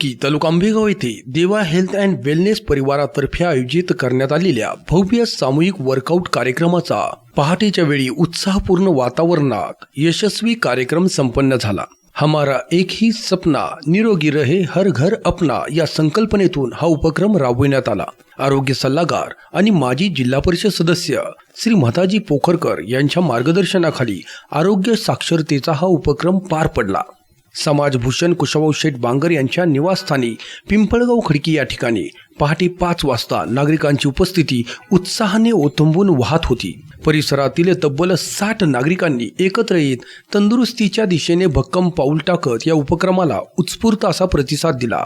खडकी तालुका आंबेगाव येथे देवा health and wellness परिवारातर्फे आयोजित करण्यात आलेल्या भव्य सामूहिक वर्कआउट कार्यक्रमाचा पहाटेच्या वेळी उत्साहपूर्ण वातावरणात यशस्वी कार्यक्रम संपन्न झाला। हमारा एक ही सपना निरोगी रहे हर घर अपना या संकल्पनेतून हा उपक्रम राबविण्यात आला। आरोग्य सल्लागार आणि माजी जिल्हा परिषद सदस्य श्री म्हाताजी पोखरकर यांच्या मार्गदर्शनाखाली आरोग्य साक्षरतेचा हा उपक्रम पार पडला। समाजभूषण कुशाभाऊ शेठ बांगर यांच्या निवासस्थानी पिंपळगाव खडकी या ठिकाणी पहाटे 5 वाजता नागरिकांची उपस्थिती उत्साहाने ओथंबून वाहत होती। परिसरातील तब्बल 60 नागरिकांनी एकत्र येत तंदुरुस्तीच्या दिशेने भक्कम पाऊल टाकत या उपक्रमाला उत्स्फूर्त असा प्रतिसाद दिला।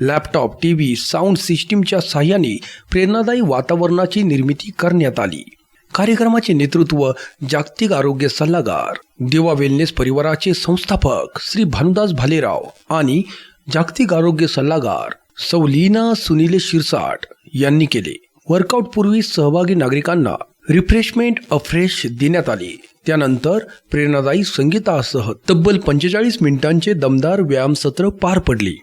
लॅपटॉप, टीव्ही, साऊंड सिस्टीमच्या साहाय्याने प्रेरणादायी वातावरणाची निर्मिती करण्यात आली। कार्यक्रमाचे नेतृत्व जागतिक आरोग्य सल्लागार देवा वेलनेस परिवाराचे संस्थापक श्री भानुदास भालेराव आणि जागतिक आरोग्य सल्लागार सौ लीना सुनील शिरसाट यांनी केले। वर्कआउट पूर्वी सहभागी नागरिकांना रिफ्रेशमेंट अफ्रेश देण्यात आले। त्यानंतर प्रेरणादायी संगीतासह तब्बल 45 मिनिटांचे दमदार व्यायाम सत्र पार पडले।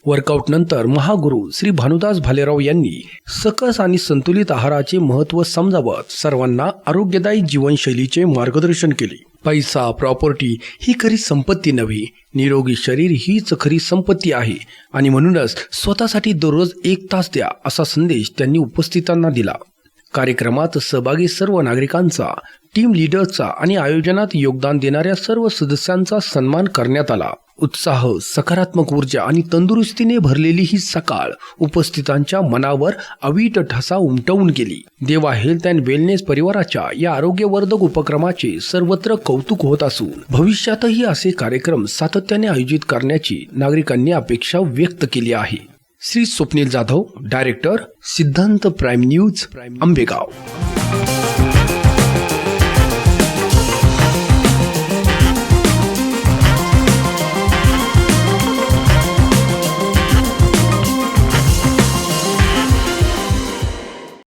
वर्कआउट नंतर महागुरु श्री भानुदास भालेराव यांनी सकस आणि संतुलित आहाराचे महत्त्व समजावत सर्वांना आरोग्यदायी जीवनशैलीचे मार्गदर्शन केले। पैसा, प्रॉपर्टी ही खरी संपत्ती नव्हे, निरोगी शरीर हीच खरी संपत्ती आहे आणि म्हणूनच स्वतःसाठी दररोज 1 तास द्या असा संदेश त्यांनी उपस्थितांना दिला। कार्यक्रमात सहभागी सर्व नागरिकांचा, टीम लीडर्सचा आणि आयोजनात योगदान देणाऱ्या सर्व सदस्यांचा सन्मान करण्यात आला। उत्साह, सकारात्मक ऊर्जा आणि तंदुरुस्तीने भरलेली ही सकाळ उपस्थितांच्या मनावर अवीट ठसा उमटवून गेली। देवा हेल्थ अँड वेलनेस परिवाराच्या या आरोग्यवर्धक उपक्रमाचे सर्वत्र कौतुक होत असून भविष्यातही असे कार्यक्रम सातत्याने आयोजित करण्याची नागरिकांनी अपेक्षा व्यक्त केली आहे। श्री स्वप्नील जाधव, डायरेक्टर, सिद्धांत प्राइम न्यूज, आंबेगाव।